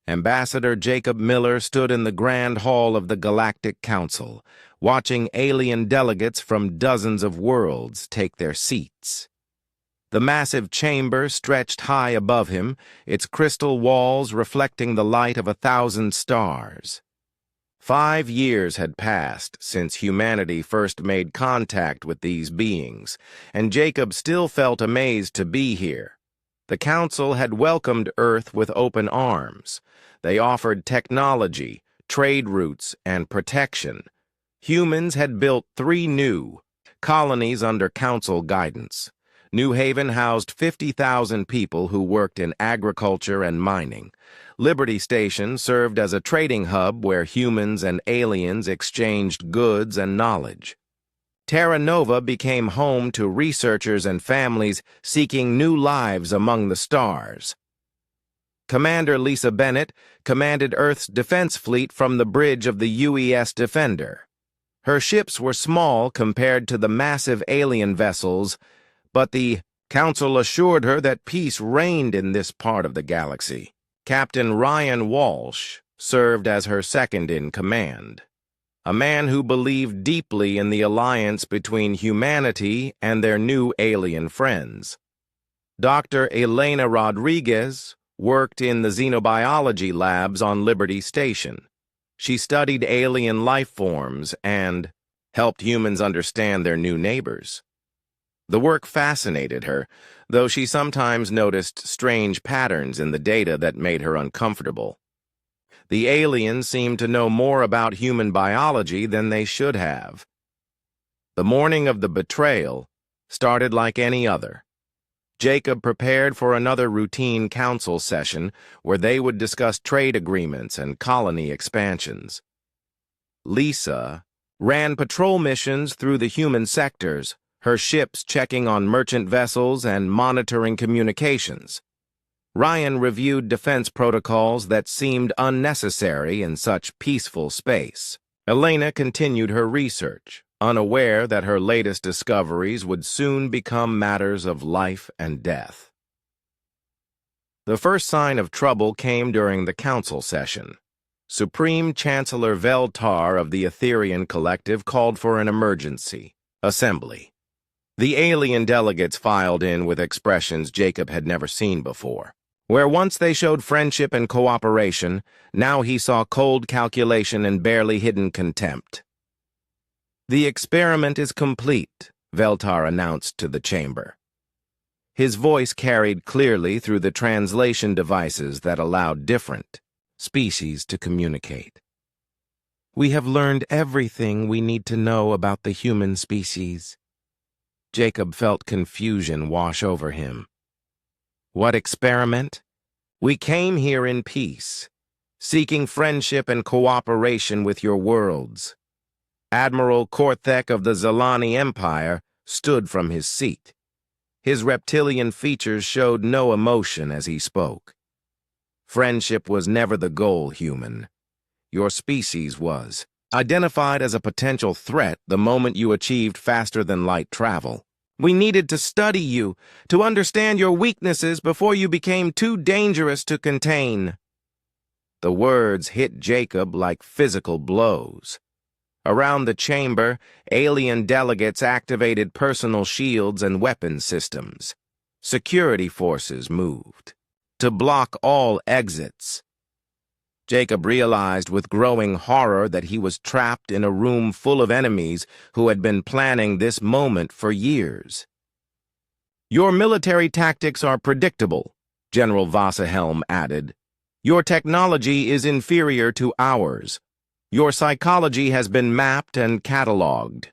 Ambassador Jacob Miller stood in the Grand Hall of the Galactic Council, watching alien delegates from dozens of worlds take their seats. The massive chamber stretched high above him, its crystal walls reflecting the light of 1,000 stars. 5 years had passed since humanity first made contact with these beings, and Jacob still felt amazed to be here. The Council had welcomed Earth with open arms. They offered technology, trade routes, and protection. Humans had built 3 new colonies under Council guidance. New Haven housed 50,000 people who worked in agriculture and mining. Liberty Station served as a trading hub where humans and aliens exchanged goods and knowledge. Terra Nova became home to researchers and families seeking new lives among the stars. Commander Lisa Bennett commanded Earth's defense fleet from the bridge of the UES Defender. Her ships were small compared to the massive alien vessels, but the Council assured her that peace reigned in this part of the galaxy. Captain Ryan Walsh served as her second-in-command, a man who believed deeply in the alliance between humanity and their new alien friends. Dr. Elena Rodriguez worked in the xenobiology labs on Liberty Station. She studied alien life forms and helped humans understand their new neighbors. The work fascinated her, though she sometimes noticed strange patterns in the data that made her uncomfortable. The aliens seemed to know more about human biology than they should have. The morning of the betrayal started like any other. Jacob prepared for another routine council session where they would discuss trade agreements and colony expansions. Lisa ran patrol missions through the human sectors, her ships checking on merchant vessels and monitoring communications. Ryan reviewed defense protocols that seemed unnecessary in such peaceful space. Elena continued her research, unaware that her latest discoveries would soon become matters of life and death. The first sign of trouble came during the council session. Supreme Chancellor Veltar of the Etherian Collective called for an emergency assembly. The alien delegates filed in with expressions Jacob had never seen before. Where once they showed friendship and cooperation, now he saw cold calculation and barely hidden contempt. "The experiment is complete," Veltar announced to the chamber. His voice carried clearly through the translation devices that allowed different species to communicate. "We have learned everything we need to know about the human species." Jacob felt confusion wash over him. "What experiment? We came here in peace, seeking friendship and cooperation with your worlds." Admiral Korthek of the Zalani Empire stood from his seat. His reptilian features showed no emotion as he spoke. "Friendship was never the goal, human. Your species was. Identified as a potential threat the moment you achieved faster-than-light travel. We needed to study you, to understand your weaknesses before you became too dangerous to contain." The words hit Jacob like physical blows. Around the chamber, alien delegates activated personal shields and weapon systems. Security forces moved to block all exits. Jacob realized with growing horror that he was trapped in a room full of enemies who had been planning this moment for years. "Your military tactics are predictable," General Vassahelm added. "Your technology is inferior to ours. Your psychology has been mapped and cataloged.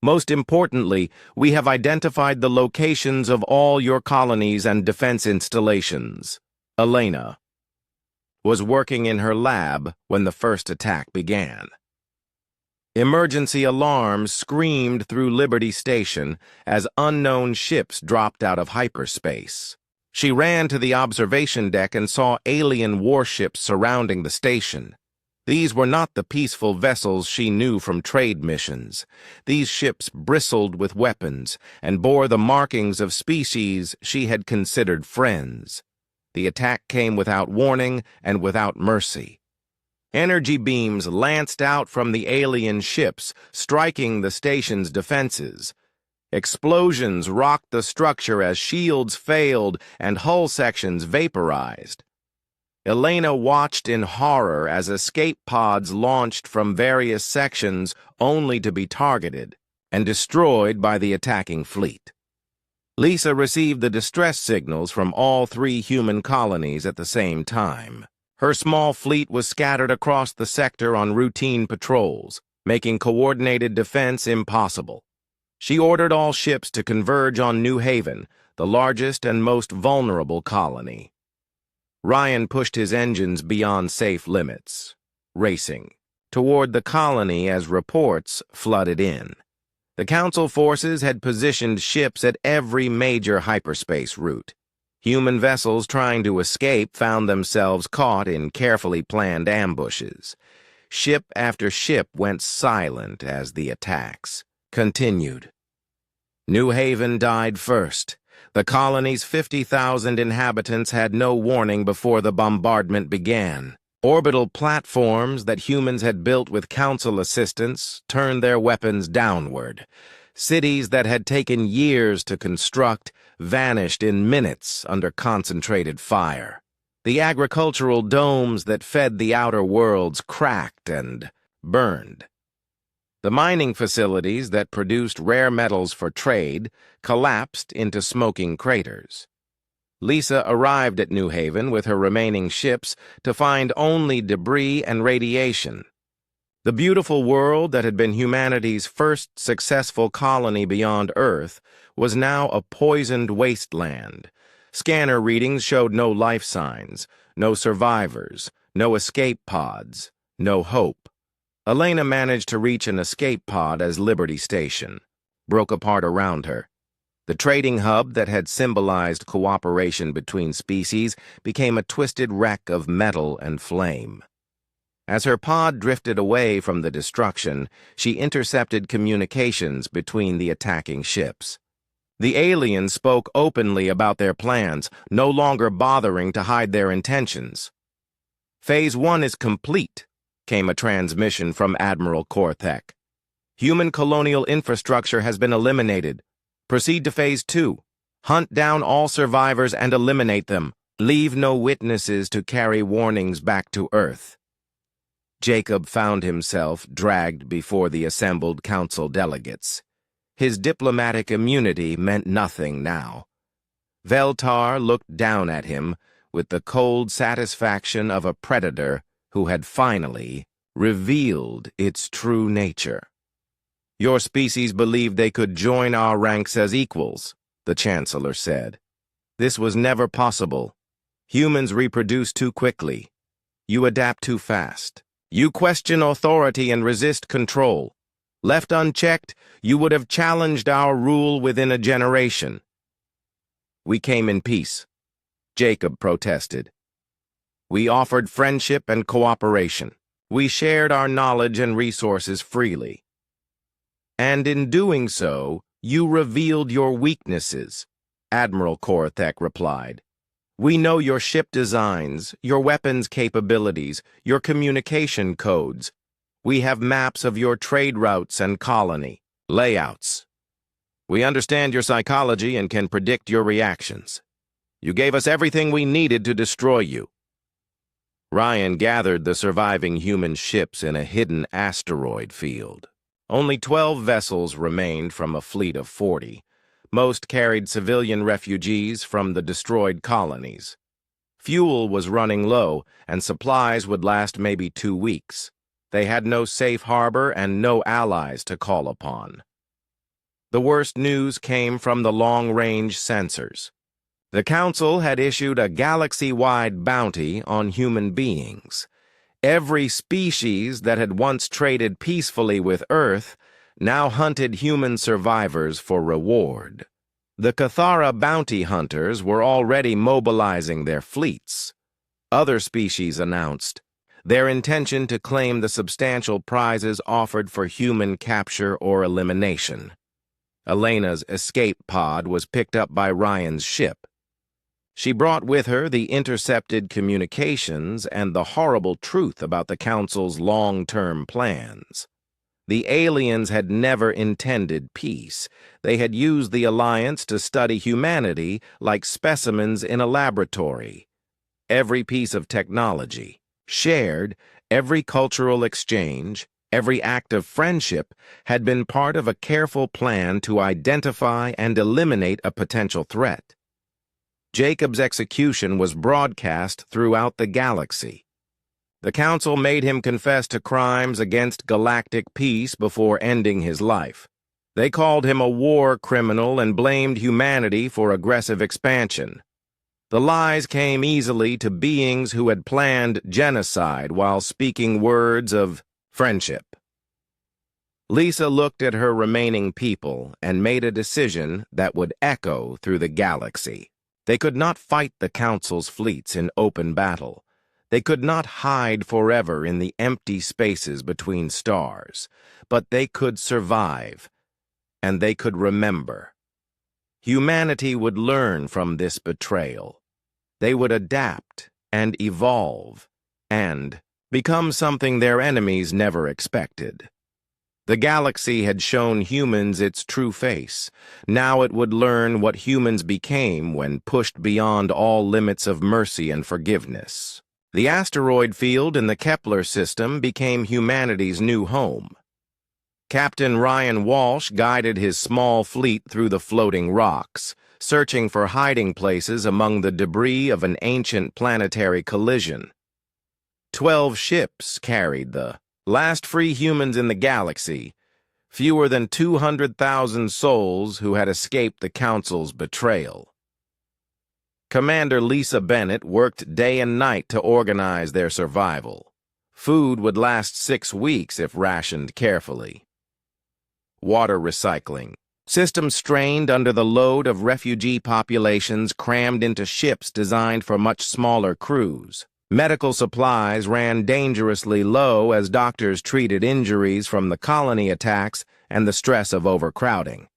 Most importantly, we have identified the locations of all your colonies and defense installations." Elena was working in her lab when the first attack began. Emergency alarms screamed through Liberty Station as unknown ships dropped out of hyperspace. She ran to the observation deck and saw alien warships surrounding the station. These were not the peaceful vessels she knew from trade missions. These ships bristled with weapons and bore the markings of species she had considered friends. The attack came without warning and without mercy. Energy beams lanced out from the alien ships, striking the station's defenses. Explosions rocked the structure as shields failed and hull sections vaporized. Elena watched in horror as escape pods launched from various sections only to be targeted and destroyed by the attacking fleet. Lisa received the distress signals from all 3 human colonies at the same time. Her small fleet was scattered across the sector on routine patrols, making coordinated defense impossible. She ordered all ships to converge on New Haven, the largest and most vulnerable colony. Ryan pushed his engines beyond safe limits, racing toward the colony as reports flooded in. The Council forces had positioned ships at every major hyperspace route. Human vessels trying to escape found themselves caught in carefully planned ambushes. Ship after ship went silent as the attacks continued. New Haven died first. The colony's 50,000 inhabitants had no warning before the bombardment began. Orbital platforms that humans had built with Council assistance turned their weapons downward. Cities that had taken years to construct vanished in minutes under concentrated fire. The agricultural domes that fed the outer worlds cracked and burned. The mining facilities that produced rare metals for trade collapsed into smoking craters. Lisa arrived at New Haven with her remaining ships to find only debris and radiation. The beautiful world that had been humanity's first successful colony beyond Earth was now a poisoned wasteland. Scanner readings showed no life signs, no survivors, no escape pods, no hope. Elena managed to reach an escape pod as Liberty Station broke apart around her. The trading hub that had symbolized cooperation between species became a twisted wreck of metal and flame. As her pod drifted away from the destruction, she intercepted communications between the attacking ships. The aliens spoke openly about their plans, no longer bothering to hide their intentions. Phase 1 is complete, came a transmission from Admiral Korthek. Human colonial infrastructure has been eliminated. Proceed to Phase 2. Hunt down all survivors and eliminate them. Leave no witnesses to carry warnings back to Earth. Jacob found himself dragged before the assembled Council delegates. His diplomatic immunity meant nothing now. Veltar looked down at him with the cold satisfaction of a predator who had finally revealed its true nature. Your species believed they could join our ranks as equals, the Chancellor said. This was never possible. Humans reproduce too quickly. You adapt too fast. You question authority and resist control. Left unchecked, you would have challenged our rule within a generation. We came in peace, Jacob protested. We offered friendship and cooperation. We shared our knowledge and resources freely. And in doing so, you revealed your weaknesses, Admiral Korthek replied. We know your ship designs, your weapons capabilities, your communication codes. We have maps of your trade routes and colony layouts. We understand your psychology and can predict your reactions. You gave us everything we needed to destroy you. Ryan gathered the surviving human ships in a hidden asteroid field. Only 12 vessels remained from a fleet of 40. Most carried civilian refugees from the destroyed colonies. Fuel was running low, and supplies would last maybe 2 weeks. They had no safe harbor and no allies to call upon. The worst news came from the long-range sensors. The Council had issued a galaxy-wide bounty on human beings. Every species that had once traded peacefully with Earth now hunted human survivors for reward. The Cathara bounty hunters were already mobilizing their fleets. Other species announced their intention to claim the substantial prizes offered for human capture or elimination. Elena's escape pod was picked up by Ryan's ship. She brought with her the intercepted communications and the horrible truth about the Council's long-term plans. The aliens had never intended peace. They had used the Alliance to study humanity like specimens in a laboratory. Every piece of technology, shared, every cultural exchange, every act of friendship had been part of a careful plan to identify and eliminate a potential threat. Jacob's execution was broadcast throughout the galaxy. The Council made him confess to crimes against galactic peace before ending his life. They called him a war criminal and blamed humanity for aggressive expansion. The lies came easily to beings who had planned genocide while speaking words of friendship. Lisa looked at her remaining people and made a decision that would echo through the galaxy. They could not fight the Council's fleets in open battle. They could not hide forever in the empty spaces between stars, but they could survive, and they could remember. Humanity would learn from this betrayal. They would adapt and evolve and become something their enemies never expected. The galaxy had shown humans its true face. Now it would learn what humans became when pushed beyond all limits of mercy and forgiveness. The asteroid field in the Kepler system became humanity's new home. Captain Ryan Walsh guided his small fleet through the floating rocks, searching for hiding places among the debris of an ancient planetary collision. 12 ships carried the last free humans in the galaxy, fewer than 200,000 souls who had escaped the Council's betrayal. Commander Lisa Bennett worked day and night to organize their survival. Food would last 6 weeks if rationed carefully. Water recycling. Systems strained under the load of refugee populations crammed into ships designed for much smaller crews. Medical supplies ran dangerously low as doctors treated injuries from the colony attacks and the stress of overcrowding.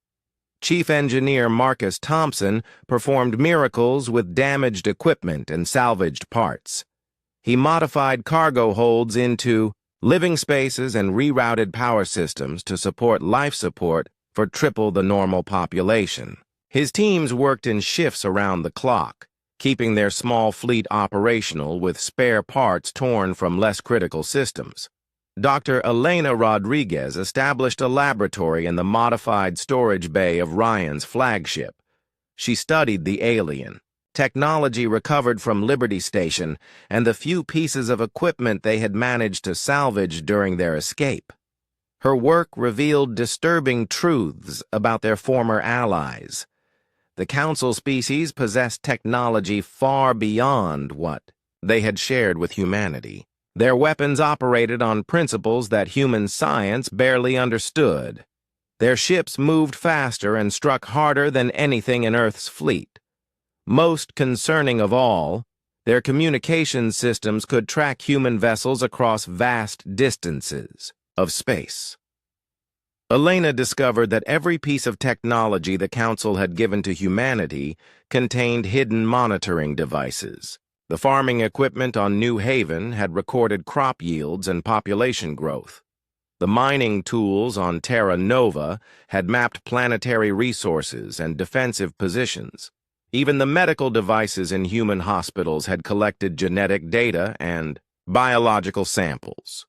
Chief Engineer Marcus Thompson performed miracles with damaged equipment and salvaged parts. He modified cargo holds into living spaces and rerouted power systems to support life support for triple the normal population. His teams worked in shifts around the clock, keeping their small fleet operational with spare parts torn from less critical systems. Dr. Elena Rodriguez established a laboratory in the modified storage bay of Ryan's flagship. She studied the alien, technology recovered from Liberty Station, and the few pieces of equipment they had managed to salvage during their escape. Her work revealed disturbing truths about their former allies. The Council species possessed technology far beyond what they had shared with humanity. Their weapons operated on principles that human science barely understood. Their ships moved faster and struck harder than anything in Earth's fleet. Most concerning of all, their communications systems could track human vessels across vast distances of space. Elena discovered that every piece of technology the Council had given to humanity contained hidden monitoring devices. The farming equipment on New Haven had recorded crop yields and population growth. The mining tools on Terra Nova had mapped planetary resources and defensive positions. Even the medical devices in human hospitals had collected genetic data and biological samples.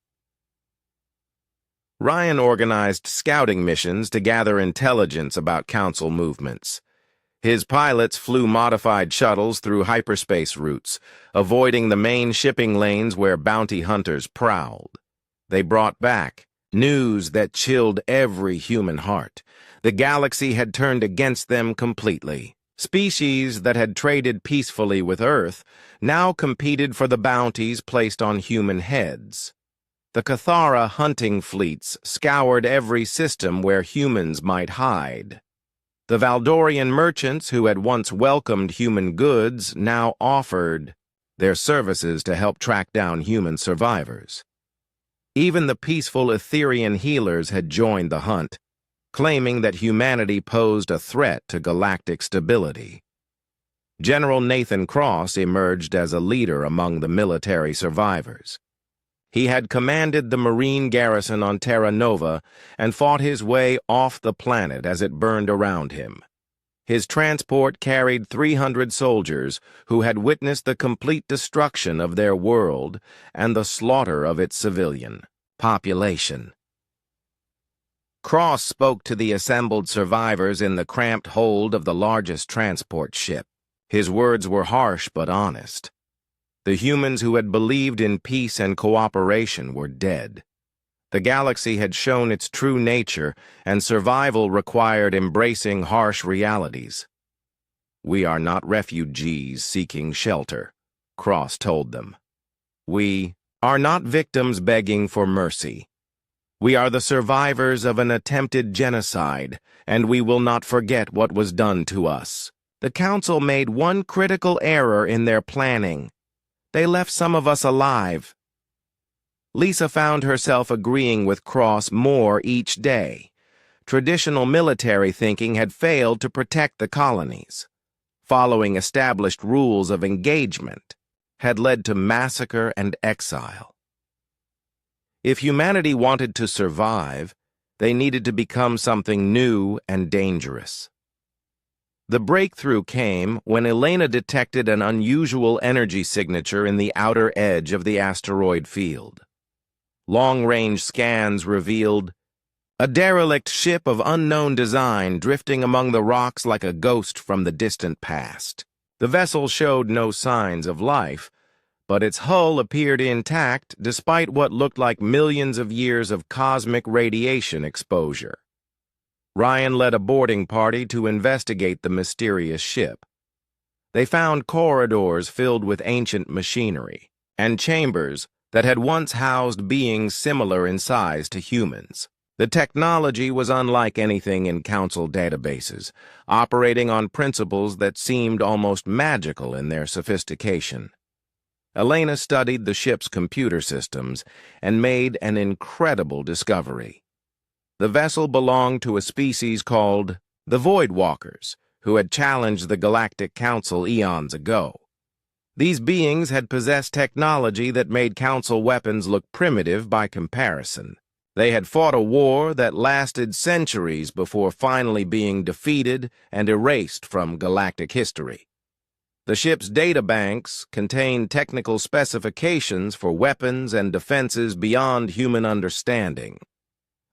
Ryan organized scouting missions to gather intelligence about Council movements. His pilots flew modified shuttles through hyperspace routes, avoiding the main shipping lanes where bounty hunters prowled. They brought back news that chilled every human heart. The galaxy had turned against them completely. Species that had traded peacefully with Earth now competed for the bounties placed on human heads. The Cathara hunting fleets scoured every system where humans might hide. The Valdorian merchants who had once welcomed human goods now offered their services to help track down human survivors. Even the peaceful Etherian healers had joined the hunt, claiming that humanity posed a threat to galactic stability. General Nathan Cross emerged as a leader among the military survivors. He had commanded the Marine garrison on Terra Nova and fought his way off the planet as it burned around him. His transport carried 300 soldiers who had witnessed the complete destruction of their world and the slaughter of its civilian population. Cross spoke to the assembled survivors in the cramped hold of the largest transport ship. His words were harsh but honest. The humans who had believed in peace and cooperation were dead. The galaxy had shown its true nature, and survival required embracing harsh realities. "We are not refugees seeking shelter," Cross told them. "We are not victims begging for mercy. We are the survivors of an attempted genocide, and we will not forget what was done to us." The Council made one critical error in their planning. They left some of us alive. Lisa found herself agreeing with Cross more each day. Traditional military thinking had failed to protect the colonies. Following established rules of engagement had led to massacre and exile. If humanity wanted to survive, they needed to become something new and dangerous. The breakthrough came when Elena detected an unusual energy signature in the outer edge of the asteroid field. Long-range scans revealed a derelict ship of unknown design drifting among the rocks like a ghost from the distant past. The vessel showed no signs of life, but its hull appeared intact despite what looked like millions of years of cosmic radiation exposure. Ryan led a boarding party to investigate the mysterious ship. They found corridors filled with ancient machinery and chambers that had once housed beings similar in size to humans. The technology was unlike anything in Council databases, operating on principles that seemed almost magical in their sophistication. Elena studied the ship's computer systems and made an incredible discovery. The vessel belonged to a species called the Void Walkers, who had challenged the Galactic Council eons ago. These beings had possessed technology that made Council weapons look primitive by comparison. They had fought a war that lasted centuries before finally being defeated and erased from galactic history. The ship's databanks contained technical specifications for weapons and defenses beyond human understanding.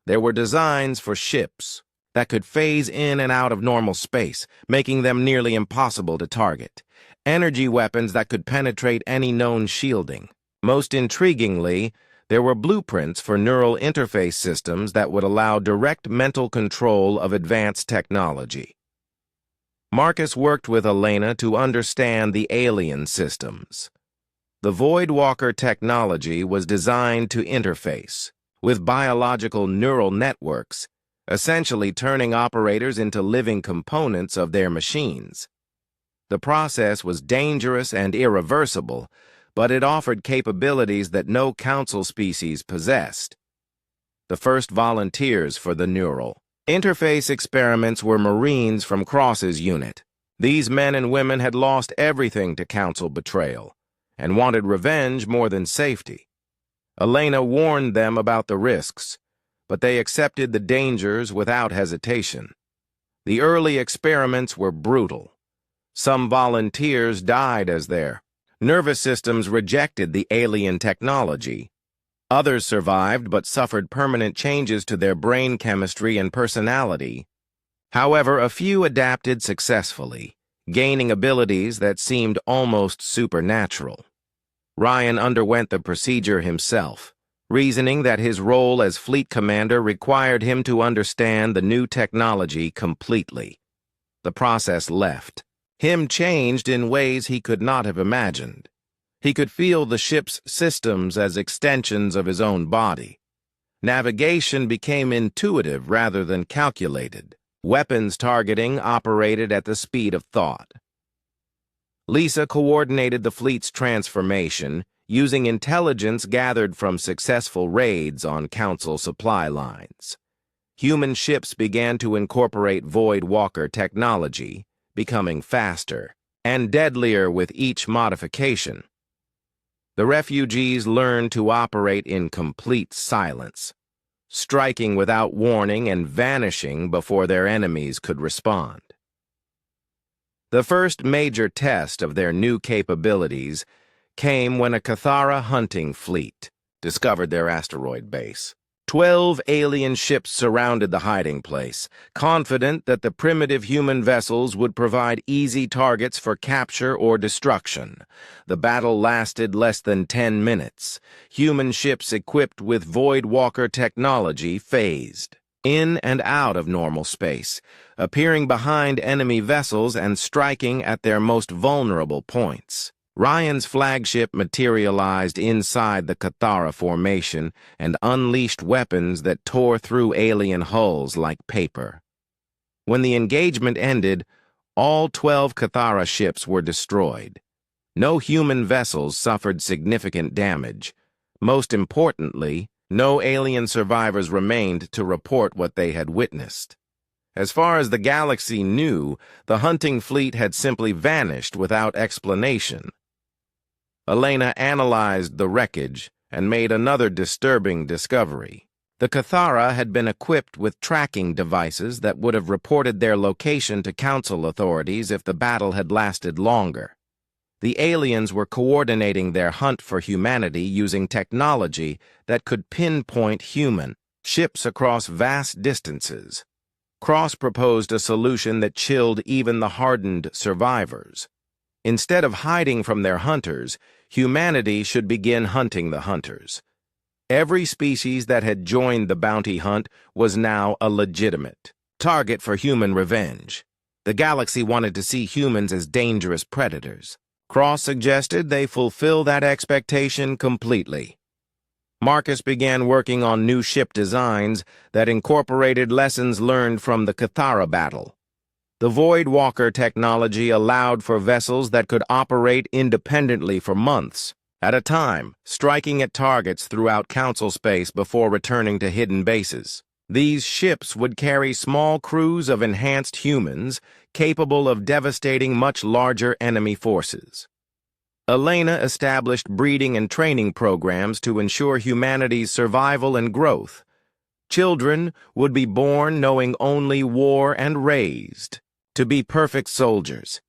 There were designs for ships that could phase in and out of normal space, making them nearly impossible to target. Energy weapons that could penetrate any known shielding. Most intriguingly, there were blueprints for neural interface systems that would allow direct mental control of advanced technology. Marcus worked with Elena to understand the alien systems. The Void Walker technology was designed to interface with biological neural networks, essentially turning operators into living components of their machines. The process was dangerous and irreversible, but it offered capabilities that no Council species possessed. The first volunteers for the neural interface experiments were Marines from Cross's unit. These men and women had lost everything to Council betrayal and wanted revenge more than safety. Elena warned them about the risks, but they accepted the dangers without hesitation. The early experiments were brutal. Some volunteers died as their nervous systems rejected the alien technology. Others survived but suffered permanent changes to their brain chemistry and personality. However, a few adapted successfully, gaining abilities that seemed almost supernatural. Ryan underwent the procedure himself, reasoning that his role as fleet commander required him to understand the new technology completely. The process left him changed in ways he could not have imagined. He could feel the ship's systems as extensions of his own body. Navigation became intuitive rather than calculated. Weapons targeting operated at the speed of thought. Lisa coordinated the fleet's transformation, using intelligence gathered from successful raids on Council supply lines. Human ships began to incorporate Void Walker technology, becoming faster and deadlier with each modification. The refugees learned to operate in complete silence, striking without warning and vanishing before their enemies could respond. The first major test of their new capabilities came when a Cathara hunting fleet discovered their asteroid base. 12 alien ships surrounded the hiding place, confident that the primitive human vessels would provide easy targets for capture or destruction. The battle lasted less than 10 minutes. Human ships equipped with Void Walker technology phased in and out of normal space, appearing behind enemy vessels and striking at their most vulnerable points. Ryan's flagship materialized inside the Cathara formation and unleashed weapons that tore through alien hulls like paper. When the engagement ended, all 12 Cathara ships were destroyed. No human vessels suffered significant damage. Most importantly, no alien survivors remained to report what they had witnessed. As far as the galaxy knew, the hunting fleet had simply vanished without explanation. Elena analyzed the wreckage and made another disturbing discovery. The Cathara had been equipped with tracking devices that would have reported their location to Council authorities if the battle had lasted longer. The aliens were coordinating their hunt for humanity using technology that could pinpoint human ships across vast distances. Cross proposed a solution that chilled even the hardened survivors. Instead of hiding from their hunters, humanity should begin hunting the hunters. Every species that had joined the bounty hunt was now a legitimate target for human revenge. The galaxy wanted to see humans as dangerous predators. Cross suggested they fulfill that expectation completely. Marcus began working on new ship designs that incorporated lessons learned from the Cathara battle. The Void Walker technology allowed for vessels that could operate independently for months at a time, striking at targets throughout Council space before returning to hidden bases. These ships would carry small crews of enhanced humans capable of devastating much larger enemy forces. Elena established breeding and training programs to ensure humanity's survival and growth. Children would be born knowing only war and raised to be perfect soldiers.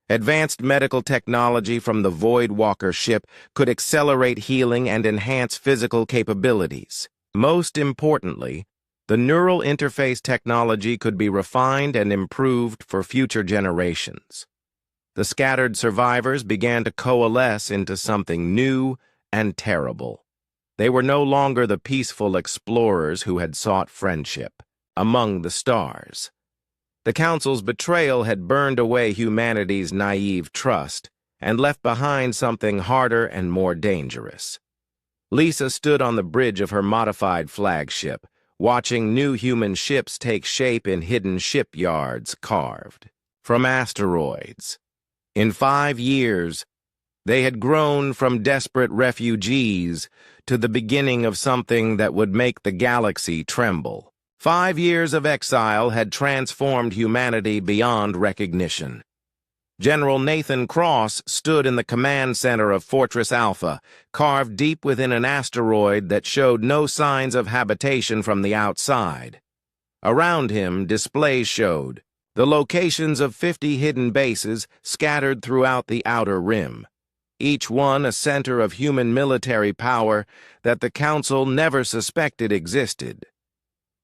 Advanced medical technology from the Void Walker ship could accelerate healing and enhance physical capabilities. Most importantly, the neural interface technology could be refined and improved for future generations. The scattered survivors began to coalesce into something new and terrible. They were no longer the peaceful explorers who had sought friendship among the stars. The Council's betrayal had burned away humanity's naive trust and left behind something harder and more dangerous. Lisa stood on the bridge of her modified flagship, watching new human ships take shape in hidden shipyards carved from asteroids. In 5 years, they had grown from desperate refugees to the beginning of something that would make the galaxy tremble. 5 years of exile had transformed humanity beyond recognition. General Nathan Cross stood in the command center of Fortress Alpha, carved deep within an asteroid that showed no signs of habitation from the outside. Around him, displays showed the locations of 50 hidden bases scattered throughout the outer rim, each one a center of human military power that the Council never suspected existed.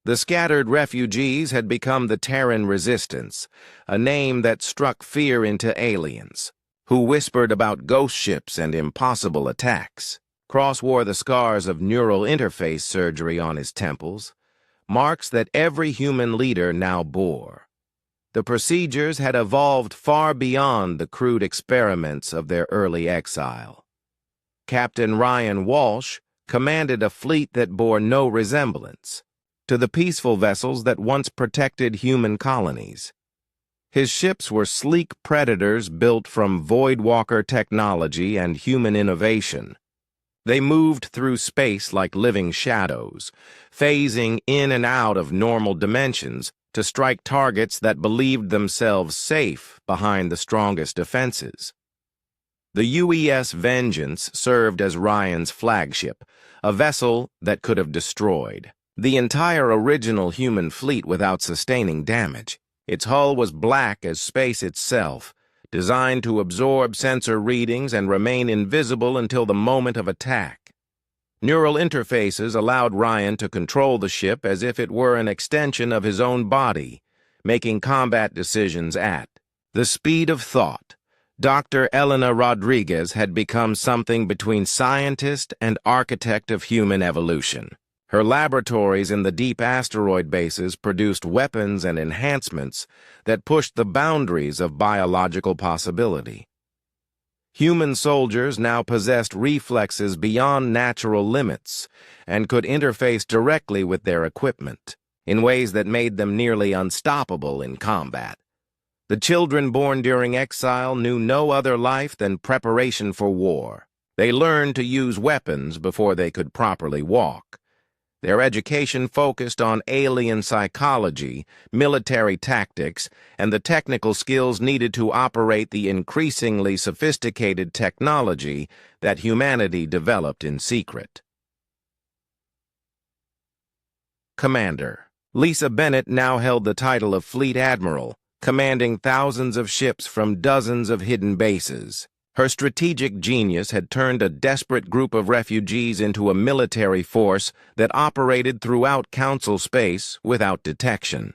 The scattered refugees had become the Terran Resistance, a name that struck fear into aliens, who whispered about ghost ships and impossible attacks. Cross wore the scars of neural interface surgery on his temples, marks that every human leader now bore. The procedures had evolved far beyond the crude experiments of their early exile. Captain Ryan Walsh commanded a fleet that bore no resemblance to the peaceful vessels that once protected human colonies. His ships were sleek predators built from Void Walker technology and human innovation. They moved through space like living shadows, phasing in and out of normal dimensions to strike targets that believed themselves safe behind the strongest defenses. The UES Vengeance served as Ryan's flagship, a vessel that could have destroyed the entire original human fleet without sustaining damage. Its hull was black as space itself, designed to absorb sensor readings and remain invisible until the moment of attack. Neural interfaces allowed Ryan to control the ship as if it were an extension of his own body, making combat decisions at the speed of thought. Dr. Elena Rodriguez had become something between scientist and architect of human evolution. Her laboratories in the deep asteroid bases produced weapons and enhancements that pushed the boundaries of biological possibility. Human soldiers now possessed reflexes beyond natural limits and could interface directly with their equipment in ways that made them nearly unstoppable in combat. The children born during exile knew no other life than preparation for war. They learned to use weapons before they could properly walk. Their education focused on alien psychology, military tactics, and the technical skills needed to operate the increasingly sophisticated technology that humanity developed in secret. Commander. Lisa Bennett now held the title of Fleet Admiral, commanding thousands of ships from dozens of hidden bases. Her strategic genius had turned a desperate group of refugees into a military force that operated throughout Council space without detection.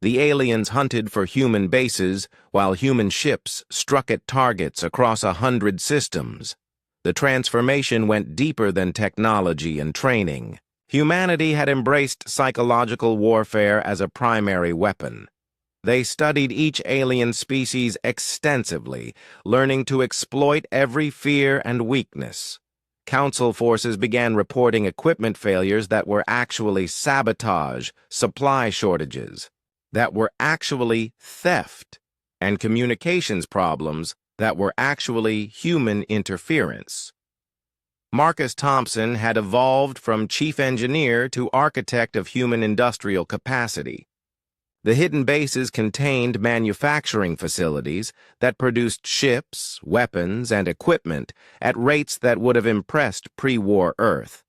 The aliens hunted for human bases, while human ships struck at targets across 100 systems. The transformation went deeper than technology and training. Humanity had embraced psychological warfare as a primary weapon. They studied each alien species extensively, learning to exploit every fear and weakness. Council forces began reporting equipment failures that were actually sabotage, supply shortages, that were actually theft, and communications problems that were actually human interference. Marcus Thompson had evolved from chief engineer to architect of human industrial capacity. The hidden bases contained manufacturing facilities that produced ships, weapons, and equipment at rates that would have impressed pre-war Earth.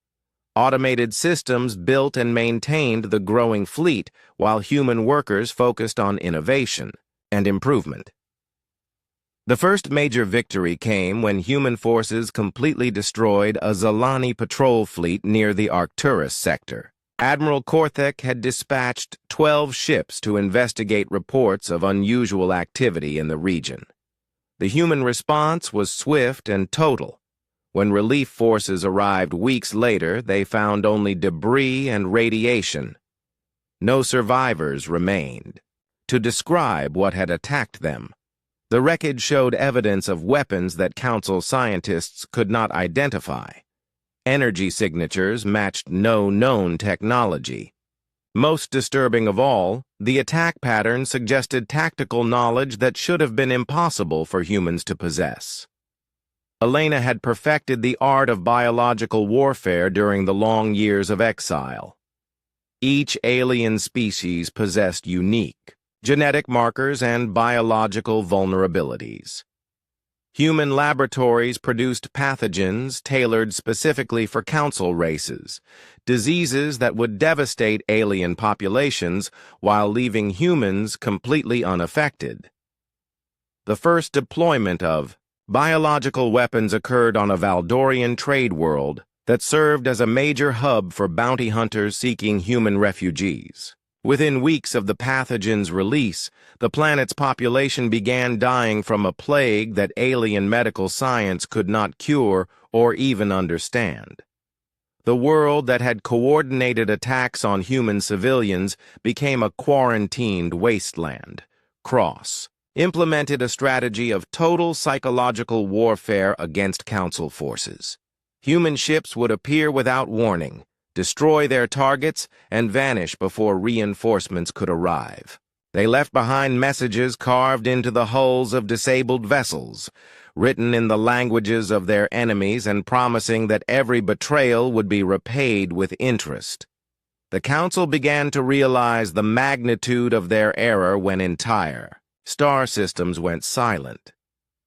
Automated systems built and maintained the growing fleet, while human workers focused on innovation and improvement. The first major victory came when human forces completely destroyed a Zalani patrol fleet near the Arcturus sector. Admiral Korthek had dispatched 12 ships to investigate reports of unusual activity in the region. The human response was swift and total. When relief forces arrived weeks later, they found only debris and radiation. No survivors remained to describe what had attacked them. The wreckage showed evidence of weapons that Council scientists could not identify. Energy signatures matched no known technology. Most disturbing of all, the attack pattern suggested tactical knowledge that should have been impossible for humans to possess. Elena had perfected the art of biological warfare during the long years of exile. Each alien species possessed unique genetic markers and biological vulnerabilities. Human laboratories produced pathogens tailored specifically for Council races, diseases that would devastate alien populations while leaving humans completely unaffected. The first deployment of biological weapons occurred on a Valdorian trade world that served as a major hub for bounty hunters seeking human refugees. Within weeks of the pathogen's release, the planet's population began dying from a plague that alien medical science could not cure or even understand. The world that had coordinated attacks on human civilians became a quarantined wasteland. Cross implemented a strategy of total psychological warfare against Council forces. Human ships would appear without warning, destroy their targets, and vanish before reinforcements could arrive. They left behind messages carved into the hulls of disabled vessels, written in the languages of their enemies and promising that every betrayal would be repaid with interest. The Council began to realize the magnitude of their error when entire star systems went silent.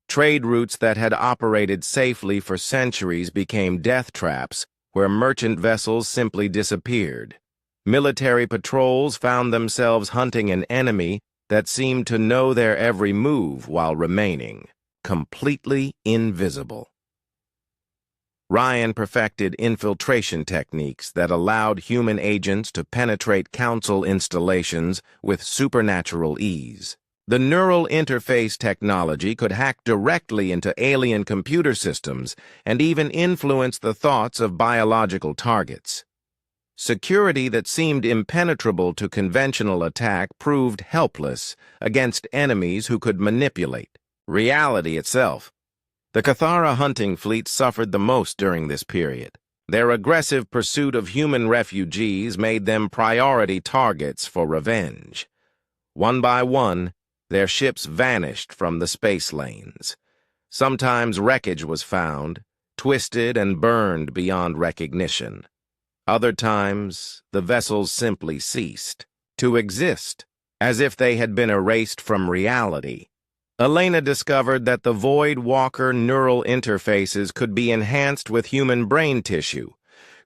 Trade routes that had operated safely for centuries became death traps where merchant vessels simply disappeared. Military patrols found themselves hunting an enemy that seemed to know their every move while remaining completely invisible. Ryan perfected infiltration techniques that allowed human agents to penetrate Council installations with supernatural ease. The neural interface technology could hack directly into alien computer systems and even influence the thoughts of biological targets. Security that seemed impenetrable to conventional attack proved helpless against enemies who could manipulate reality itself. The Cathara hunting fleet suffered the most during this period. Their aggressive pursuit of human refugees made them priority targets for revenge. One by one, their ships vanished from the space lanes. Sometimes wreckage was found, twisted and burned beyond recognition. Other times, the vessels simply ceased to exist, as if they had been erased from reality. Elena discovered that the Void Walker neural interfaces could be enhanced with human brain tissue,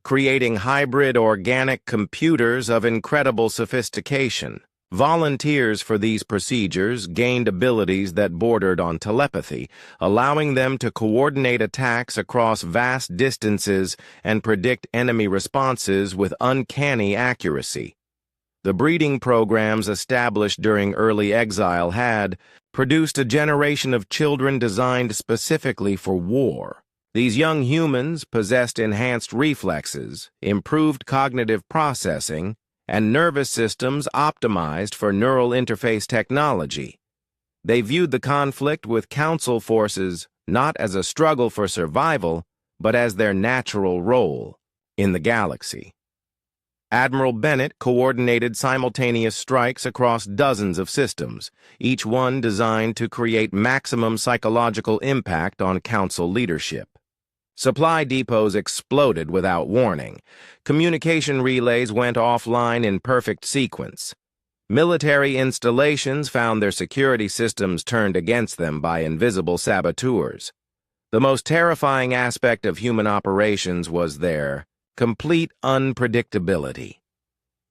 creating hybrid organic computers of incredible sophistication. Volunteers for these procedures gained abilities that bordered on telepathy, allowing them to coordinate attacks across vast distances and predict enemy responses with uncanny accuracy. The breeding programs established during early exile had produced a generation of children designed specifically for war. These young humans possessed enhanced reflexes, improved cognitive processing, and nervous systems optimized for neural interface technology. They viewed the conflict with Council forces not as a struggle for survival, but as their natural role in the galaxy. Admiral Bennett coordinated simultaneous strikes across dozens of systems, each one designed to create maximum psychological impact on Council leadership. Supply depots exploded without warning. Communication relays went offline in perfect sequence. Military installations found their security systems turned against them by invisible saboteurs. The most terrifying aspect of human operations was their complete unpredictability.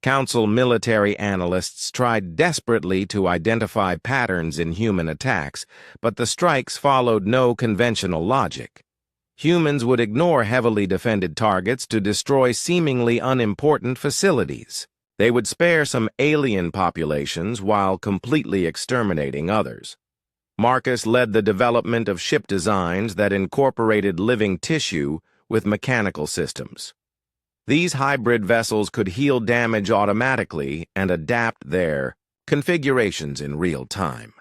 Council military analysts tried desperately to identify patterns in human attacks, but the strikes followed no conventional logic. Humans would ignore heavily defended targets to destroy seemingly unimportant facilities. They would spare some alien populations while completely exterminating others. Marcus led the development of ship designs that incorporated living tissue with mechanical systems. These hybrid vessels could heal damage automatically and adapt their configurations in real time.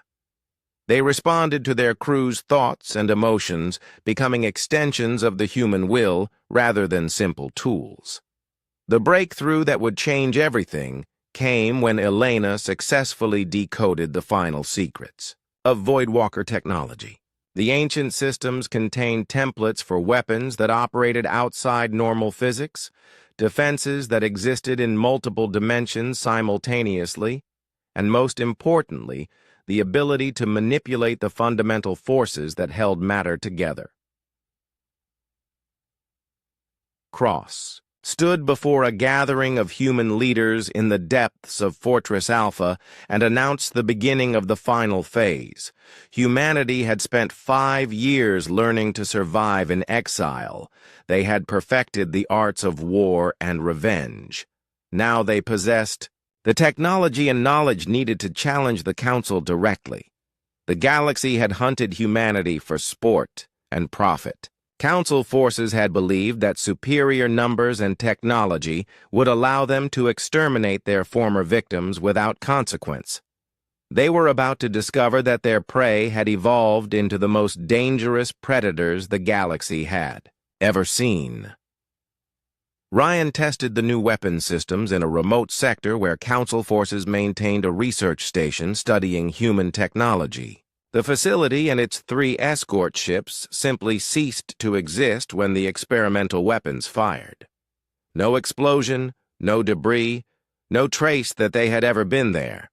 They responded to their crew's thoughts and emotions, becoming extensions of the human will rather than simple tools. The breakthrough that would change everything came when Elena successfully decoded the final secrets of Voidwalker technology. The ancient systems contained templates for weapons that operated outside normal physics, defenses that existed in multiple dimensions simultaneously, and most importantly, the ability to manipulate the fundamental forces that held matter together. Cross stood before a gathering of human leaders in the depths of Fortress Alpha and announced the beginning of the final phase. Humanity had spent 5 years learning to survive in exile. They had perfected the arts of war and revenge. Now they possessed the technology and knowledge needed to challenge the Council directly. The galaxy had hunted humanity for sport and profit. Council forces had believed that superior numbers and technology would allow them to exterminate their former victims without consequence. They were about to discover that their prey had evolved into the most dangerous predators the galaxy had ever seen. Ryan tested the new weapon systems in a remote sector where Council forces maintained a research station studying human technology. The facility and its 3 escort ships simply ceased to exist when the experimental weapons fired. No explosion, no debris, no trace that they had ever been there.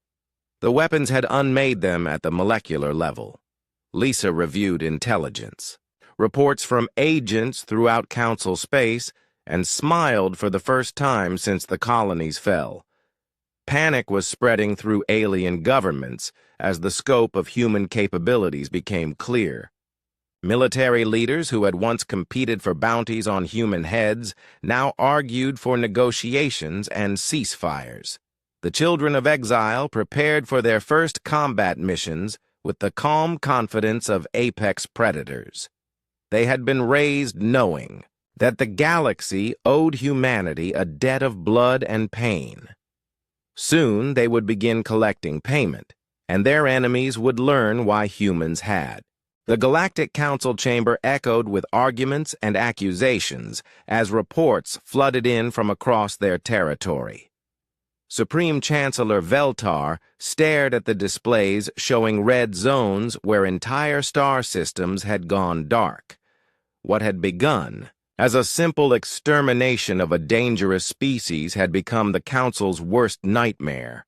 The weapons had unmade them at the molecular level. Lisa reviewed intelligence, reports from agents throughout Council space, and smiled for the first time since the colonies fell. Panic was spreading through alien governments as the scope of human capabilities became clear. Military leaders who had once competed for bounties on human heads now argued for negotiations and ceasefires. The children of exile prepared for their first combat missions with the calm confidence of apex predators. They had been raised knowing that the galaxy owed humanity a debt of blood and pain. Soon they would begin collecting payment, and their enemies would learn why humans had. The Galactic Council chamber echoed with arguments and accusations as reports flooded in from across their territory. Supreme Chancellor Veltar stared at the displays showing red zones where entire star systems had gone dark. What had begun as a simple extermination of a dangerous species had become the Council's worst nightmare.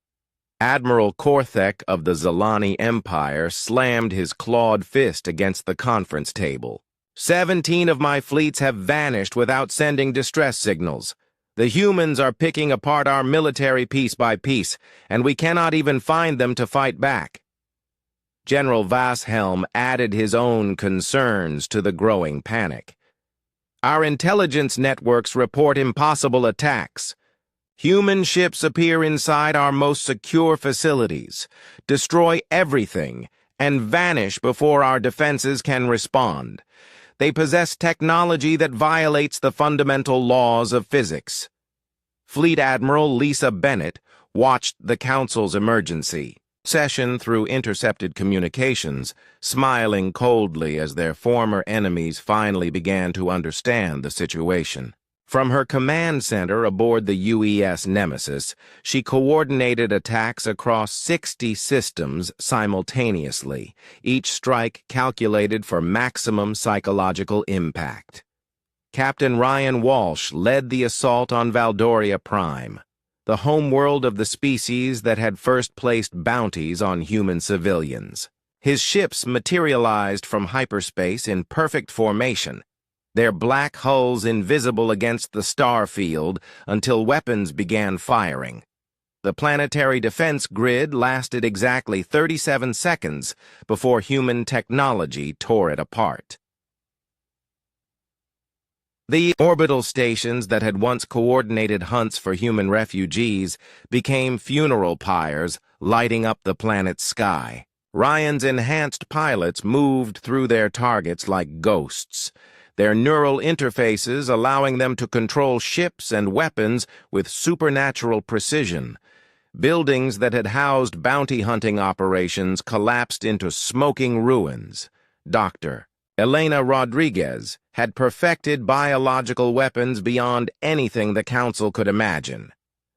Admiral Korthek of the Zalani Empire slammed his clawed fist against the conference table. 17 of my fleets have vanished without sending distress signals. The humans are picking apart our military piece by piece, and we cannot even find them to fight back. General Vashelm added his own concerns to the growing panic. Our intelligence networks report impossible attacks. Human ships appear inside our most secure facilities, destroy everything, and vanish before our defenses can respond. They possess technology that violates the fundamental laws of physics. Fleet Admiral Lisa Bennett watched the Council's emergency session through intercepted communications, smiling coldly as their former enemies finally began to understand the situation. From her command center aboard the UES Nemesis, she coordinated attacks across 60 systems simultaneously, each strike calculated for maximum psychological impact. Captain Ryan Walsh led the assault on Valdoria Prime, the homeworld of the species that had first placed bounties on human civilians. His ships materialized from hyperspace in perfect formation, their black hulls invisible against the star field until weapons began firing. The planetary defense grid lasted exactly 37 seconds before human technology tore it apart. The orbital stations that had once coordinated hunts for human refugees became funeral pyres lighting up the planet's sky. Ryan's enhanced pilots moved through their targets like ghosts, their neural interfaces allowing them to control ships and weapons with supernatural precision. Buildings that had housed bounty hunting operations collapsed into smoking ruins. Dr. Elena Rodriguez had perfected biological weapons beyond anything the Council could imagine.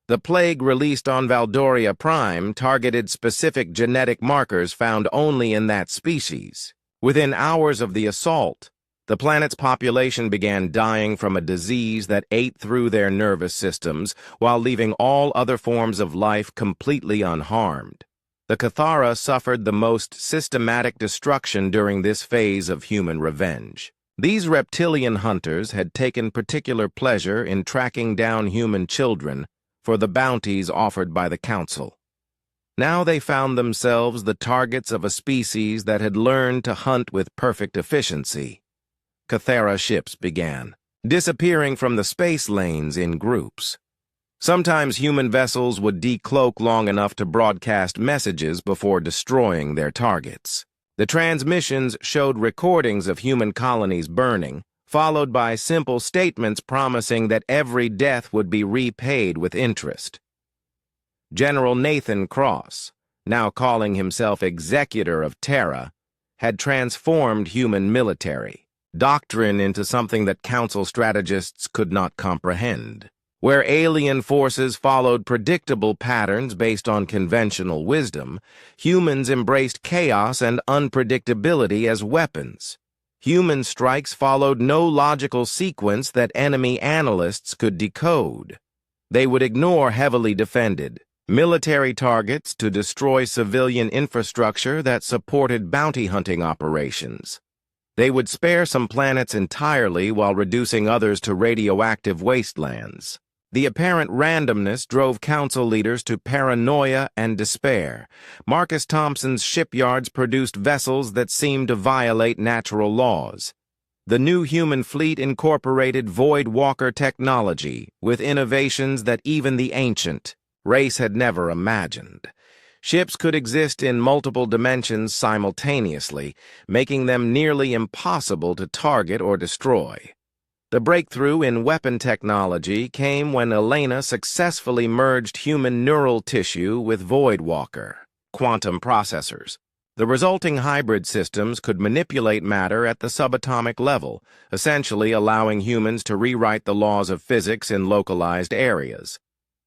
The plague released on Valdoria Prime targeted specific genetic markers found only in that species. Within hours of the assault, the planet's population began dying from a disease that ate through their nervous systems while leaving all other forms of life completely unharmed. The Cathara suffered the most systematic destruction during this phase of human revenge. These reptilian hunters had taken particular pleasure in tracking down human children for the bounties offered by the Council. Now they found themselves the targets of a species that had learned to hunt with perfect efficiency. Cathara ships began disappearing from the space lanes in groups. Sometimes human vessels would decloak long enough to broadcast messages before destroying their targets. The transmissions showed recordings of human colonies burning, followed by simple statements promising that every death would be repaid with interest. General Nathan Cross, now calling himself Executor of Terra, had transformed human military doctrine into something that Council strategists could not comprehend. Where alien forces followed predictable patterns based on conventional wisdom, humans embraced chaos and unpredictability as weapons. Human strikes followed no logical sequence that enemy analysts could decode. They would ignore heavily defended military targets to destroy civilian infrastructure that supported bounty hunting operations. They would spare some planets entirely while reducing others to radioactive wastelands. The apparent randomness drove council leaders to paranoia and despair. Marcus Thompson's shipyards produced vessels that seemed to violate natural laws. The new human fleet incorporated Void Walker technology with innovations that even the ancient race had never imagined. Ships could exist in multiple dimensions simultaneously, making them nearly impossible to target or destroy. The breakthrough in weapon technology came when Elena successfully merged human neural tissue with Void Walker quantum processors. The resulting hybrid systems could manipulate matter at the subatomic level, essentially allowing humans to rewrite the laws of physics in localized areas.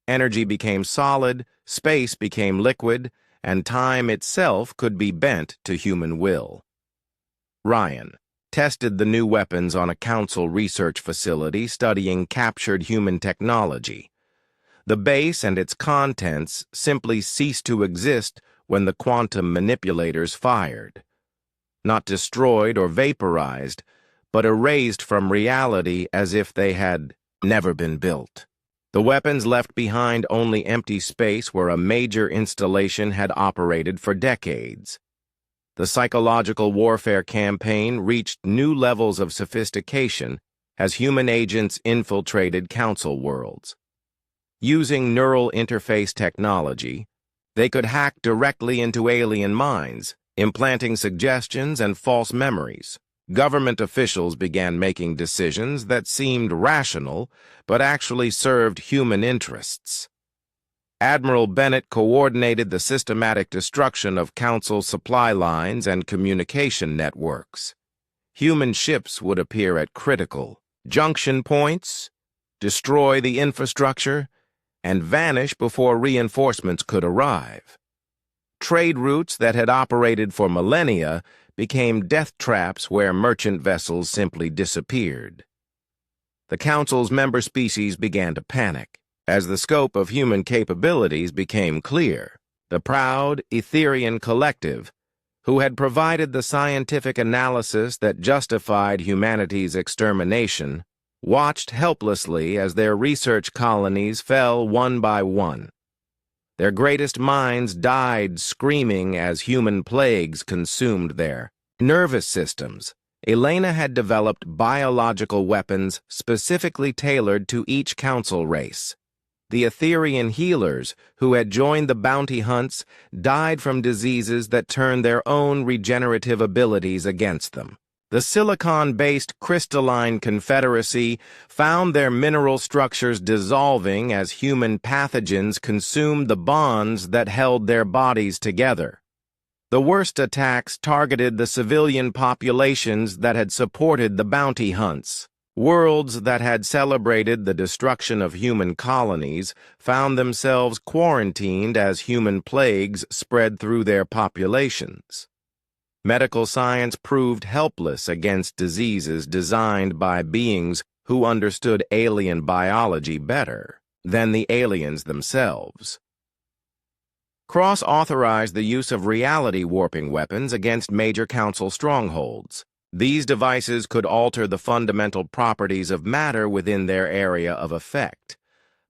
Energy became solid, space became liquid, and time itself could be bent to human will. Ryan tested the new weapons on a council research facility studying captured human technology. The base and its contents simply ceased to exist when the quantum manipulators fired. Not destroyed or vaporized, but erased from reality as if they had never been built. The weapons left behind only empty space where a major installation had operated for decades. The psychological warfare campaign reached new levels of sophistication as human agents infiltrated council worlds. Using neural interface technology, they could hack directly into alien minds, implanting suggestions and false memories. Government officials began making decisions that seemed rational, but actually served human interests. Admiral Bennett coordinated the systematic destruction of Council supply lines and communication networks. Human ships would appear at critical junction points, destroy the infrastructure, and vanish before reinforcements could arrive. Trade routes that had operated for millennia became death traps where merchant vessels simply disappeared. The Council's member species began to panic. As the scope of human capabilities became clear, the proud Etherian collective, who had provided the scientific analysis that justified humanity's extermination, watched helplessly as their research colonies fell one by one. Their greatest minds died screaming as human plagues consumed their nervous systems. Elena had developed biological weapons specifically tailored to each council race. The Etherian healers, who had joined the bounty hunts, died from diseases that turned their own regenerative abilities against them. The silicon-based crystalline confederacy found their mineral structures dissolving as human pathogens consumed the bonds that held their bodies together. The worst attacks targeted the civilian populations that had supported the bounty hunts. Worlds that had celebrated the destruction of human colonies found themselves quarantined as human plagues spread through their populations. Medical science proved helpless against diseases designed by beings who understood alien biology better than the aliens themselves. Cross authorized the use of reality-warping weapons against major council strongholds. These devices could alter the fundamental properties of matter within their area of effect.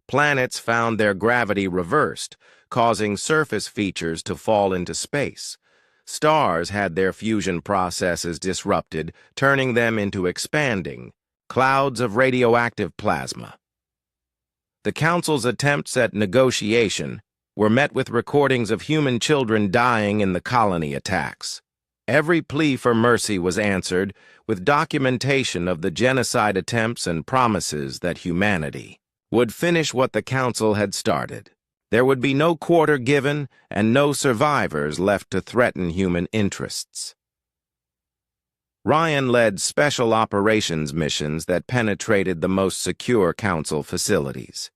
Planets found their gravity reversed, causing surface features to fall into space. Stars had their fusion processes disrupted, turning them into expanding clouds of radioactive plasma. The Council's attempts at negotiation were met with recordings of human children dying in the colony attacks. Every plea for mercy was answered with documentation of the genocide attempts and promises that humanity would finish what the Council had started. There would be no quarter given and no survivors left to threaten human interests. Ryan led special operations missions that penetrated the most secure Council facilities.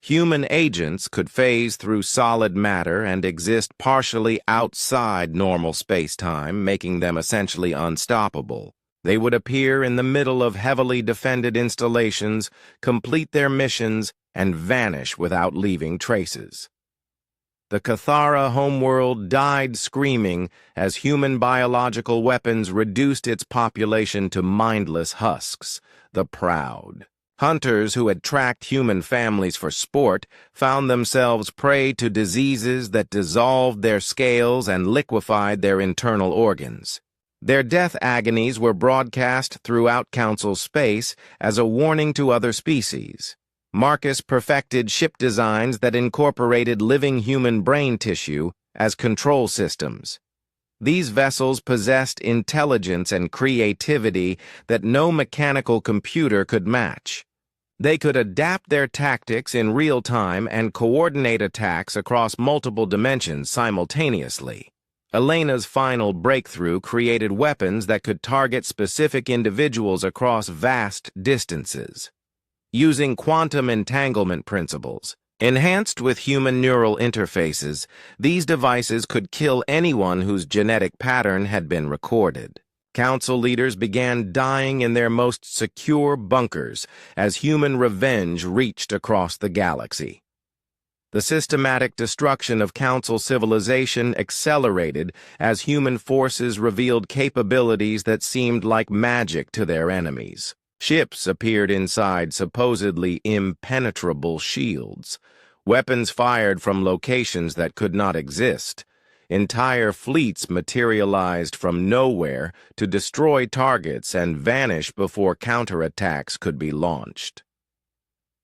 Human agents could phase through solid matter and exist partially outside normal space-time, making them essentially unstoppable. They would appear in the middle of heavily defended installations, complete their missions, and vanish without leaving traces. The Cathara homeworld died screaming as human biological weapons reduced its population to mindless husks, the proud. Hunters who had tracked human families for sport found themselves prey to diseases that dissolved their scales and liquefied their internal organs. Their death agonies were broadcast throughout Council space as a warning to other species. Marcus perfected ship designs that incorporated living human brain tissue as control systems. These vessels possessed intelligence and creativity that no mechanical computer could match. They could adapt their tactics in real time and coordinate attacks across multiple dimensions simultaneously. Elena's final breakthrough created weapons that could target specific individuals across vast distances. Using quantum entanglement principles, enhanced with human neural interfaces, these devices could kill anyone whose genetic pattern had been recorded. Council leaders began dying in their most secure bunkers as human revenge reached across the galaxy. The systematic destruction of Council civilization accelerated as human forces revealed capabilities that seemed like magic to their enemies. Ships appeared inside supposedly impenetrable shields. Weapons fired from locations that could not exist. Entire fleets materialized from nowhere to destroy targets and vanish before counterattacks could be launched.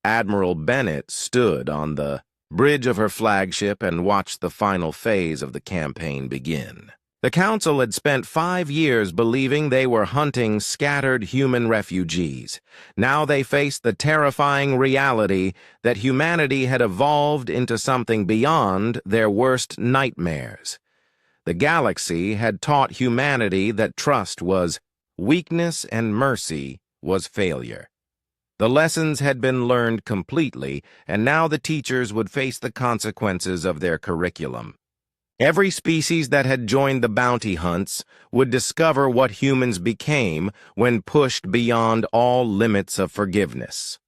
Admiral Bennett stood on the bridge of her flagship and watched the final phase of the campaign begin. The Council had spent 5 years believing they were hunting scattered human refugees. Now they faced the terrifying reality that humanity had evolved into something beyond their worst nightmares. The galaxy had taught humanity that trust was weakness and mercy was failure. The lessons had been learned completely, and now the teachers would face the consequences of their curriculum. Every species that had joined the bounty hunts would discover what humans became when pushed beyond all limits of forgiveness.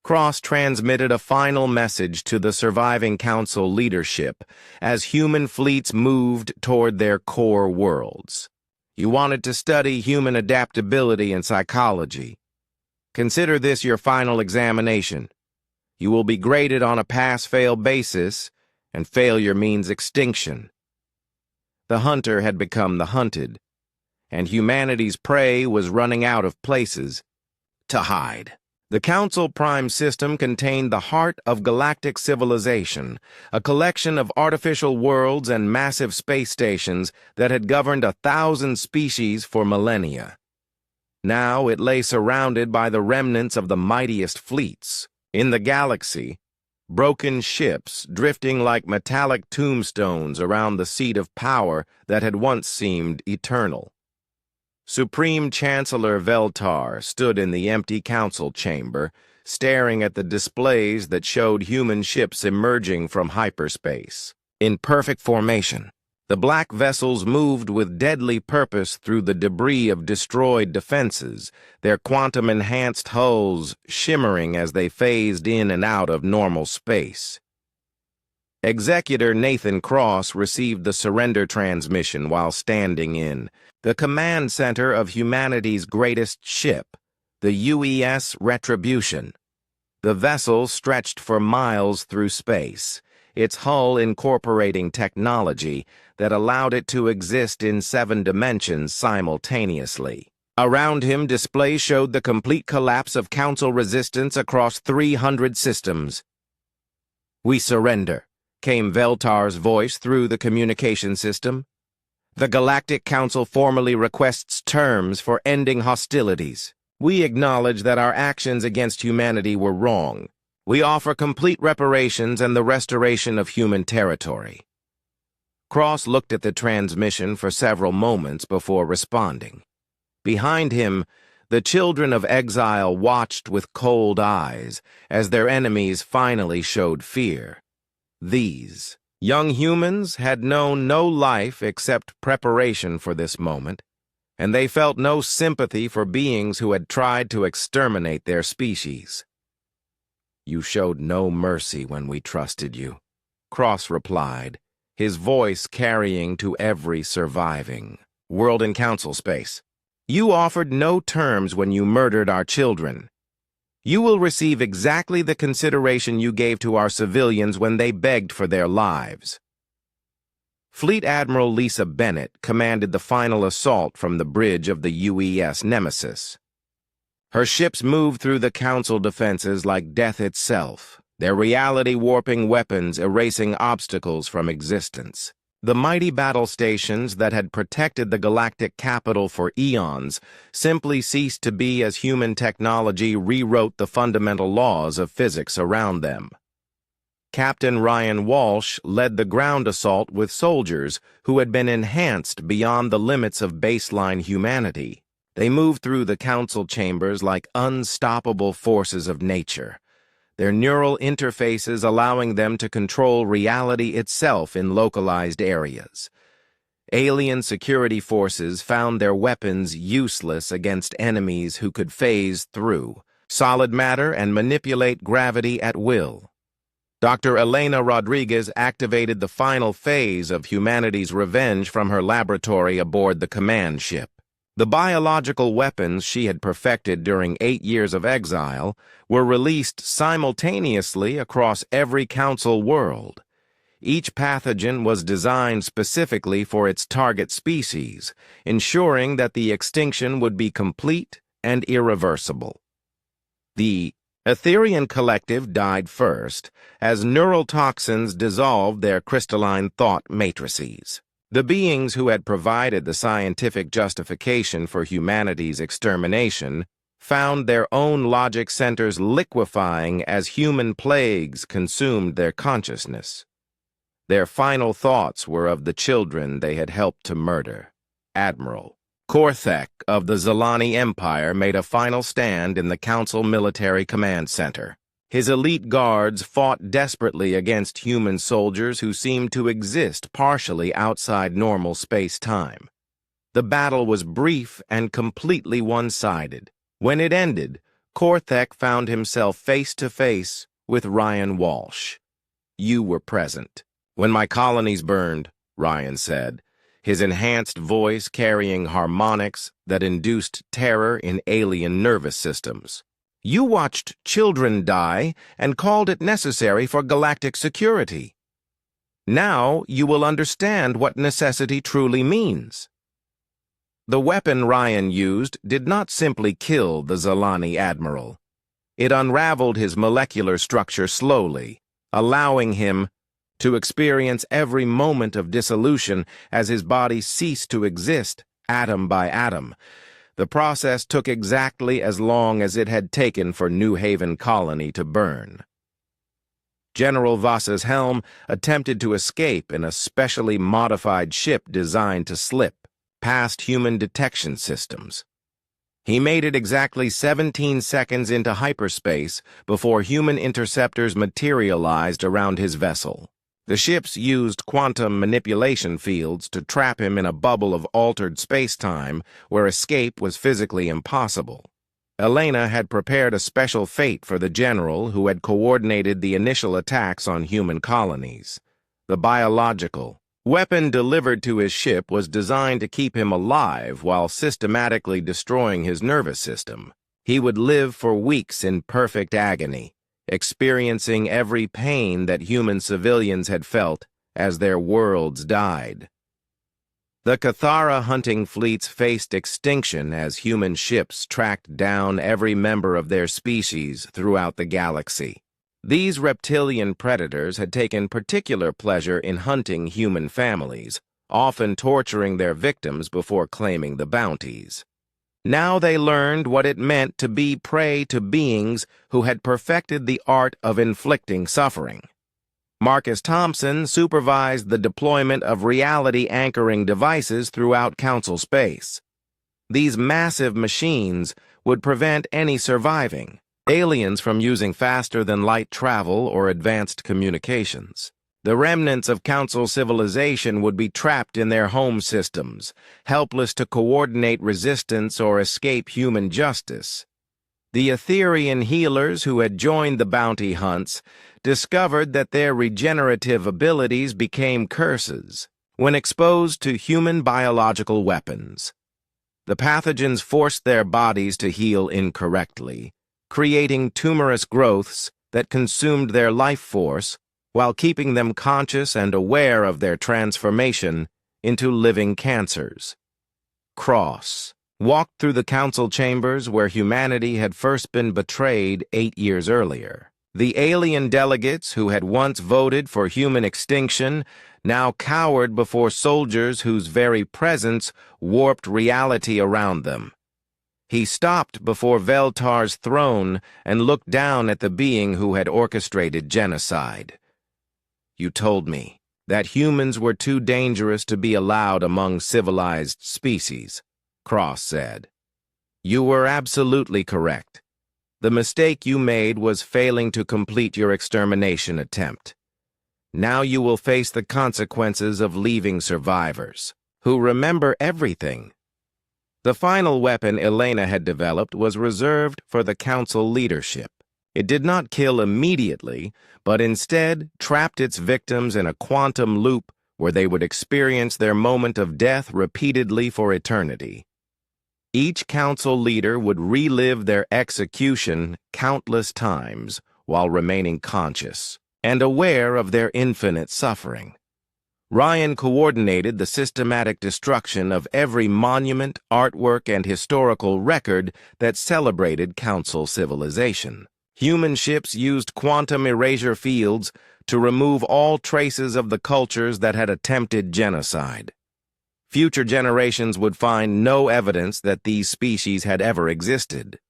Cross transmitted a final message to the surviving Council leadership as human fleets moved toward their core worlds. You wanted to study human adaptability and psychology. Consider this your final examination. You will be graded on a pass-fail basis, and failure means extinction. The hunter had become the hunted, and humanity's prey was running out of places to hide. The Council Prime system contained the heart of galactic civilization, a collection of artificial worlds and massive space stations that had governed 1,000 species for millennia. Now it lay surrounded by the remnants of the mightiest fleets. In the galaxy, broken ships drifting like metallic tombstones around the seat of power that had once seemed eternal. Supreme Chancellor Veltar stood in the empty council chamber, staring at the displays that showed human ships emerging from hyperspace. In perfect formation, the black vessels moved with deadly purpose through the debris of destroyed defenses, their quantum-enhanced hulls shimmering as they phased in and out of normal space. Executor Nathan Cross received the surrender transmission while standing in the command center of humanity's greatest ship, the UES Retribution. The vessel stretched for miles through space, its hull incorporating technology that allowed it to exist in 7 dimensions simultaneously. Around him, displays showed the complete collapse of Council resistance across 300 systems. "We surrender," came Veltar's voice through the communication system. "The Galactic Council formally requests terms for ending hostilities. We acknowledge that our actions against humanity were wrong. We offer complete reparations and the restoration of human territory." Cross looked at the transmission for several moments before responding. Behind him, the children of exile watched with cold eyes as their enemies finally showed fear. These young humans had known no life except preparation for this moment, and they felt no sympathy for beings who had tried to exterminate their species. You showed no mercy when we trusted you, Cross replied, his voice carrying to every surviving world in council space. You offered no terms when you murdered our children. You will receive exactly the consideration you gave to our civilians when they begged for their lives. Fleet Admiral Lisa Bennett commanded the final assault from the bridge of the UES Nemesis. Her ships moved through the Council defenses like death itself, their reality-warping weapons erasing obstacles from existence. The mighty battle stations that had protected the galactic capital for eons simply ceased to be as human technology rewrote the fundamental laws of physics around them. Captain Ryan Walsh led the ground assault with soldiers who had been enhanced beyond the limits of baseline humanity. They moved through the council chambers like unstoppable forces of nature, their neural interfaces allowing them to control reality itself in localized areas. Alien security forces found their weapons useless against enemies who could phase through solid matter and manipulate gravity at will. Dr. Elena Rodriguez activated the final phase of humanity's revenge from her laboratory aboard the command ship. The biological weapons she had perfected during 8 years of exile were released simultaneously across every council world. Each pathogen was designed specifically for its target species, ensuring that the extinction would be complete and irreversible. The Etherian collective died first, as neural toxins dissolved their crystalline thought matrices. The beings who had provided the scientific justification for humanity's extermination found their own logic centers liquefying as human plagues consumed their consciousness. Their final thoughts were of the children they had helped to murder. Admiral Korthek of the Zalani Empire made a final stand in the Council Military Command Center. His elite guards fought desperately against human soldiers who seemed to exist partially outside normal space-time. The battle was brief and completely one-sided. When it ended, Korthek found himself face-to-face with Ryan Walsh. You were present. When my colonies burned, Ryan said, his enhanced voice carrying harmonics that induced terror in alien nervous systems. You watched children die and called it necessary for galactic security. Now you will understand what necessity truly means. The weapon Ryan used did not simply kill the Zalani Admiral. It unraveled his molecular structure slowly, allowing him to experience every moment of dissolution as his body ceased to exist, atom by atom. The process took exactly as long as it had taken for New Haven Colony to burn. General Voss's helm attempted to escape in a specially modified ship designed to slip past human detection systems. He made it exactly 17 seconds into hyperspace before human interceptors materialized around his vessel. The ships used quantum manipulation fields to trap him in a bubble of altered space-time where escape was physically impossible. Elena had prepared a special fate for the general who had coordinated the initial attacks on human colonies. The biological weapon delivered to his ship was designed to keep him alive while systematically destroying his nervous system. He would live for weeks in perfect agony, experiencing every pain that human civilians had felt as their worlds died. The Cathara hunting fleets faced extinction as human ships tracked down every member of their species throughout the galaxy. These reptilian predators had taken particular pleasure in hunting human families, often torturing their victims before claiming the bounties. Now they learned what it meant to be prey to beings who had perfected the art of inflicting suffering. Marcus Thompson supervised the deployment of reality-anchoring devices throughout Council space. These massive machines would prevent any surviving aliens from using faster-than-light travel or advanced communications. The remnants of Council civilization would be trapped in their home systems, helpless to coordinate resistance or escape human justice. The Etherian healers who had joined the bounty hunts discovered that their regenerative abilities became curses when exposed to human biological weapons. The pathogens forced their bodies to heal incorrectly, creating tumorous growths that consumed their life force while keeping them conscious and aware of their transformation into living cancers. Cross walked through the council chambers where humanity had first been betrayed 8 years earlier. The alien delegates who had once voted for human extinction now cowered before soldiers whose very presence warped reality around them. He stopped before Veltar's throne and looked down at the being who had orchestrated genocide. "You told me that humans were too dangerous to be allowed among civilized species," Cross said. "You were absolutely correct. The mistake you made was failing to complete your extermination attempt. Now you will face the consequences of leaving survivors, who remember everything." The final weapon Elena had developed was reserved for the council leadership. It did not kill immediately, but instead trapped its victims in a quantum loop where they would experience their moment of death repeatedly for eternity. Each council leader would relive their execution countless times while remaining conscious and aware of their infinite suffering. Ryan coordinated the systematic destruction of every monument, artwork, and historical record that celebrated council civilization. Human ships used quantum erasure fields to remove all traces of the cultures that had attempted genocide. Future generations would find no evidence that these species had ever existed.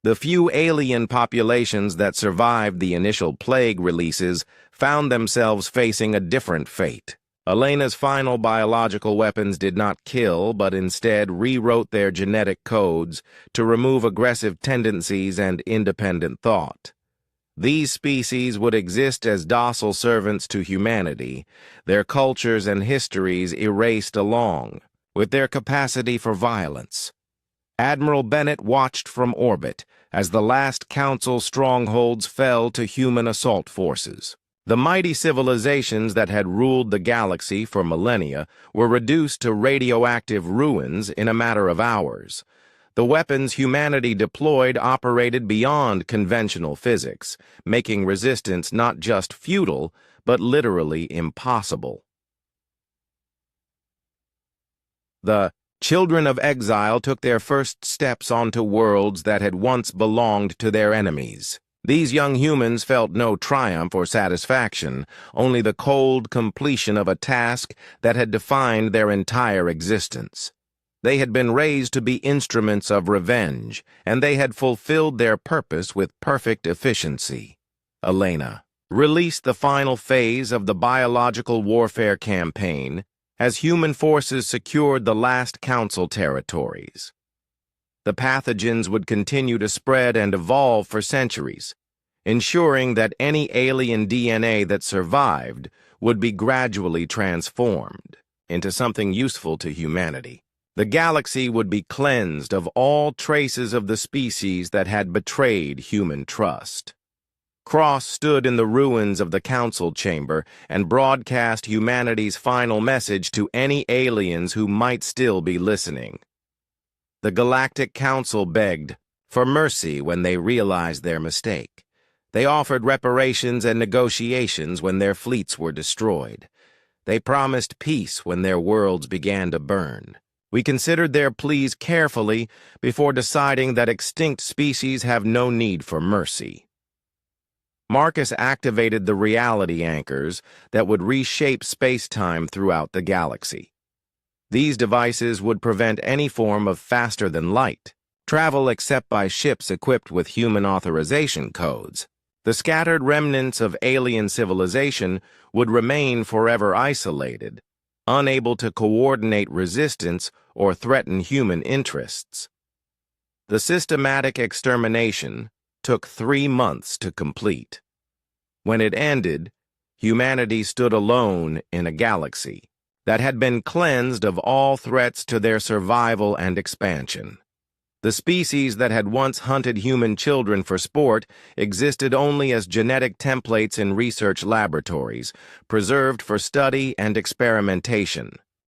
The few alien populations that survived the initial plague releases found themselves facing a different fate. Elena's final biological weapons did not kill, but instead rewrote their genetic codes to remove aggressive tendencies and independent thought. These species would exist as docile servants to humanity, their cultures and histories erased along with their capacity for violence. Admiral Bennett watched from orbit as the last council strongholds fell to human assault forces. The mighty civilizations that had ruled the galaxy for millennia were reduced to radioactive ruins in a matter of hours. The weapons humanity deployed operated beyond conventional physics, making resistance not just futile, but literally impossible. The children of exile took their first steps onto worlds that had once belonged to their enemies. These young humans felt no triumph or satisfaction, only the cold completion of a task that had defined their entire existence. They had been raised to be instruments of revenge, and they had fulfilled their purpose with perfect efficiency. Elena released the final phase of the biological warfare campaign as human forces secured the last council territories. The pathogens would continue to spread and evolve for centuries, ensuring that any alien DNA that survived would be gradually transformed into something useful to humanity. The galaxy would be cleansed of all traces of the species that had betrayed human trust. Cross stood in the ruins of the council chamber and broadcast humanity's final message to any aliens who might still be listening. The Galactic Council begged for mercy when they realized their mistake. They offered reparations and negotiations when their fleets were destroyed. They promised peace when their worlds began to burn. We considered their pleas carefully before deciding that extinct species have no need for mercy. Marcus activated the reality anchors that would reshape space-time throughout the galaxy. These devices would prevent any form of faster-than-light travel except by ships equipped with human authorization codes. The scattered remnants of alien civilization would remain forever isolated, unable to coordinate resistance or threaten human interests. The systematic extermination took 3 months to complete. When it ended, humanity stood alone in a galaxy that had been cleansed of all threats to their survival and expansion. The species that had once hunted human children for sport existed only as genetic templates in research laboratories, preserved for study and experimentation.